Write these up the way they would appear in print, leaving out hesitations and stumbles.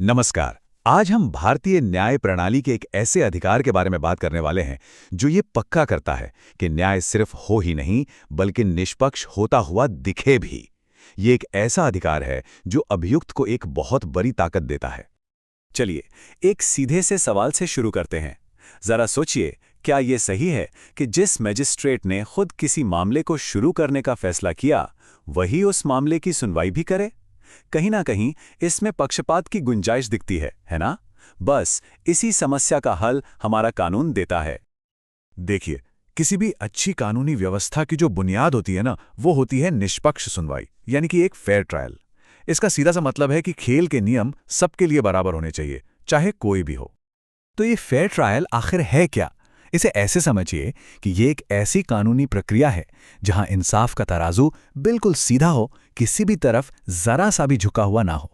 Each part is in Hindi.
नमस्कार। आज हम भारतीय न्याय प्रणाली के एक ऐसे अधिकार के बारे में बात करने वाले हैं जो ये पक्का करता है कि न्याय सिर्फ हो ही नहीं बल्कि निष्पक्ष होता हुआ दिखे भी। ये एक ऐसा अधिकार है जो अभियुक्त को एक बहुत बड़ी ताकत देता है। चलिए एक सीधे से सवाल से शुरू करते हैं। जरा सोचिए, क्या ये सही है कि जिस मजिस्ट्रेट ने खुद किसी मामले को शुरू करने का फैसला किया वही उस मामले की सुनवाई भी करे? कहीं ना कहीं इसमें पक्षपात की गुंजाइश दिखती है ना? बस इसी समस्या का हल हमारा कानून देता है। देखिए, किसी भी अच्छी कानूनी व्यवस्था की जो बुनियाद होती है ना, वो होती है निष्पक्ष सुनवाई, यानी कि एक फेयर ट्रायल। इसका सीधा सा मतलब है कि खेल के नियम सबके लिए बराबर होने चाहिए, चाहे कोई भी हो। तो ये फेयर ट्रायल आखिर है क्या? इसे ऐसे समझिए कि ये एक ऐसी कानूनी प्रक्रिया है जहां इंसाफ का तराजू बिल्कुल सीधा हो, किसी भी तरफ जरा सा भी झुका हुआ ना हो।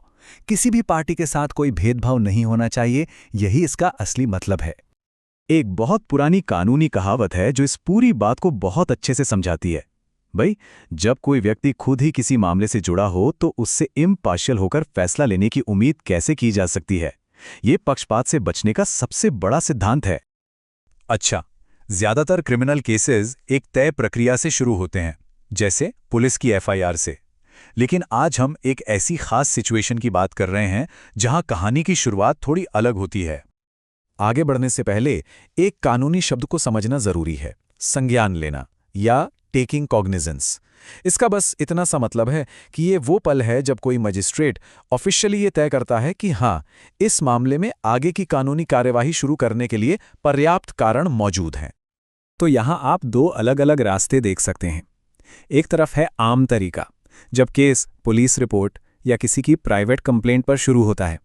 किसी भी पार्टी के साथ कोई भेदभाव नहीं होना चाहिए, यही इसका असली मतलब है। एक बहुत पुरानी कानूनी कहावत है जो इस पूरी बात को बहुत अच्छे से समझाती है। भाई, जब कोई व्यक्ति खुद ही किसी मामले से जुड़ा हो तो उससे इम्पार्शियल होकर फैसला लेने की उम्मीद कैसे की जा सकती है? ये पक्षपात से बचने का सबसे बड़ा सिद्धांत है। अच्छा, ज्यादातर क्रिमिनल केसेस एक तय प्रक्रिया से शुरू होते हैं, जैसे पुलिस की एफआईआर से। लेकिन आज हम एक ऐसी खास सिचुएशन की बात कर रहे हैं जहां कहानी की शुरुआत थोड़ी अलग होती है। आगे बढ़ने से पहले एक कानूनी शब्द को समझना जरूरी है, संज्ञान लेना या टेकिंग कॉग्निजेंस। इसका बस इतना सा मतलब है कि ये वो पल है जब कोई मजिस्ट्रेट ऑफिशियली ये तय करता है कि हाँ, इस मामले में आगे की कानूनी कार्यवाही शुरू करने के लिए पर्याप्त कारण मौजूद हैं। तो यहाँ आप दो अलग अलग रास्ते देख सकते हैं। एक तरफ है आम तरीका, जब केस पुलिस रिपोर्ट या किसी की प्राइवेट कंप्लेंट पर शुरू होता है,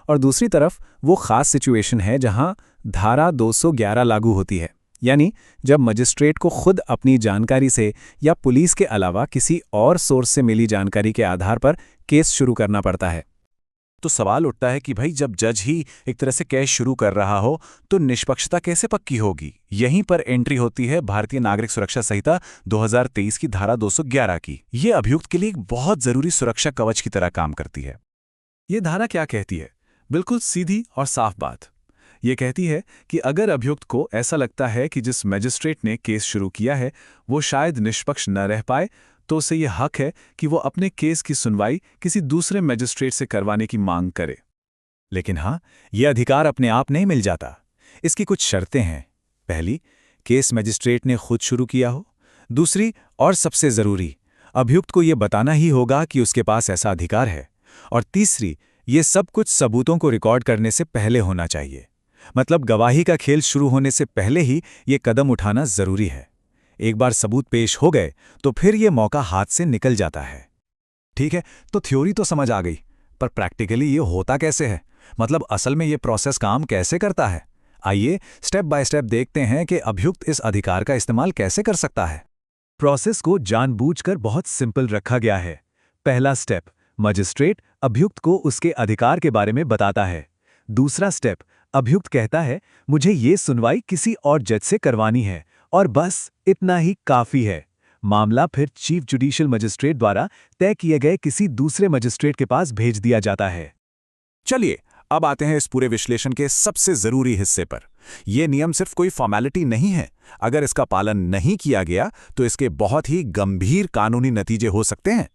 और दूसरी तरफ वो खास सिचुएशन है जहां धारा 211 लागू होती है, यानी जब मजिस्ट्रेट को खुद अपनी जानकारी से या पुलिस के अलावा किसी और सोर्स से मिली जानकारी के आधार पर केस शुरू करना पड़ता है। तो सवाल उठता है कि भाई, जब जज ही एक तरह से केस शुरू कर रहा हो तो निष्पक्षता कैसे पक्की होगी? यहीं पर एंट्री होती है भारतीय नागरिक सुरक्षा संहिता 2023 की धारा 211 की। ये अभियुक्त के लिए एक बहुत जरूरी सुरक्षा कवच की तरह काम करती है। ये धारा क्या कहती है? बिल्कुल सीधी और साफ बात। ये कहती है कि अगर अभियुक्त को ऐसा लगता है कि जिस मजिस्ट्रेट ने केस शुरू किया है वो शायद निष्पक्ष न रह पाए, तो उसे यह हक है कि वो अपने केस की सुनवाई किसी दूसरे मजिस्ट्रेट से करवाने की मांग करे। लेकिन हाँ, यह अधिकार अपने आप नहीं मिल जाता। इसकी कुछ शर्तें हैं। पहली, केस मजिस्ट्रेट ने खुद शुरू किया हो। दूसरी और सबसे जरूरी, अभियुक्त को यह बताना ही होगा कि उसके पास ऐसा अधिकार है। और तीसरी, ये सब कुछ सबूतों को रिकॉर्ड करने से पहले होना चाहिए। मतलब गवाही का खेल शुरू होने से पहले ही ये कदम उठाना जरूरी है। एक बार सबूत पेश हो गए तो फिर ये मौका हाथ से निकल जाता है। ठीक है, तो थ्योरी तो समझ आ गई, पर प्रैक्टिकली ये होता कैसे है? मतलब असल में ये प्रोसेस काम कैसे करता है? आइए स्टेप बाय स्टेप देखते हैं कि अभियुक्त इस अधिकार का इस्तेमाल कैसे कर सकता है। प्रोसेस को जानबूझकर बहुत सिंपल रखा गया है। पहला स्टेप, मजिस्ट्रेट अभियुक्त को उसके अधिकार के बारे में बताता है। दूसरा स्टेप, अभियुक्त कहता है मुझे ये सुनवाई किसी और जज से करवानी है, और बस इतना ही काफी है। मामला फिर चीफ जुडिशियल मजिस्ट्रेट द्वारा तय किए गए किसी दूसरे मजिस्ट्रेट के पास भेज दिया जाता है। चलिए अब आते हैं इस पूरे विश्लेषण के सबसे जरूरी हिस्से पर। यह नियम सिर्फ कोई फॉर्मेलिटी नहीं है। अगर इसका पालन नहीं किया गया तो इसके बहुत ही गंभीर कानूनी नतीजे हो सकते हैं।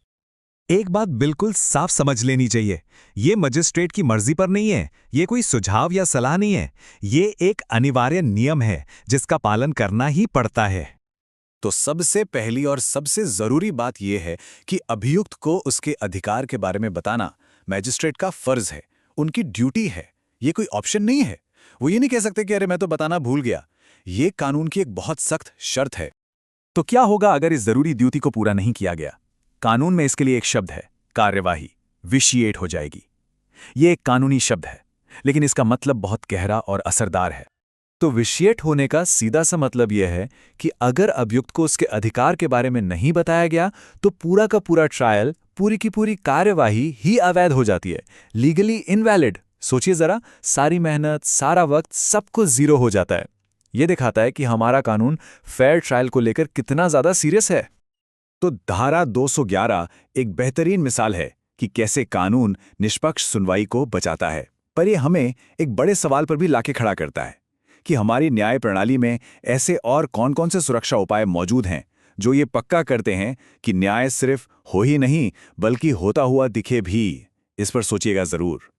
एक बात बिल्कुल साफ समझ लेनी चाहिए, ये मजिस्ट्रेट की मर्जी पर नहीं है, ये कोई सुझाव या सलाह नहीं है। ये एक अनिवार्य नियम है जिसका पालन करना ही पड़ता है। तो सबसे पहली और सबसे जरूरी बात यह है कि अभियुक्त को उसके अधिकार के बारे में बताना मजिस्ट्रेट का फर्ज है, उनकी ड्यूटी है। ये कोई ऑप्शन नहीं है। वो ये नहीं कह सकते कि अरे मैं तो बताना भूल गया। ये कानून की एक बहुत सख्त शर्त है। तो क्या होगा अगर इस जरूरी ड्यूटी को पूरा नहीं किया गया? कानून में इसके लिए एक शब्द है, कार्यवाही, विशिएट हो जाएगी। ये एक कानूनी शब्द है, लेकिन इसका मतलब बहुत गहरा और असरदार है। तो विशिएट होने का सीधा सा मतलब यह है कि अगर अभियुक्त को उसके अधिकार के बारे में नहीं बताया गया तो पूरा का पूरा ट्रायल, पूरी की पूरी कार्यवाही ही अवैध हो जाती है, लीगली इनवैलिड। सोचिए जरा, सारी मेहनत, सारा वक्त, सब कुछ जीरो हो जाता है। यह दिखाता है कि हमारा कानून फेयर ट्रायल को लेकर कितना ज्यादा सीरियस है। तो धारा 211 एक बेहतरीन मिसाल है कि कैसे कानून निष्पक्ष सुनवाई को बचाता है। पर ये हमें एक बड़े सवाल पर भी लाके खड़ा करता है कि हमारी न्याय प्रणाली में ऐसे और कौन-कौन से सुरक्षा उपाय मौजूद हैं जो ये पक्का करते हैं कि न्याय सिर्फ हो ही नहीं बल्कि होता हुआ दिखे भी। इस पर सोचिएगा जरूर।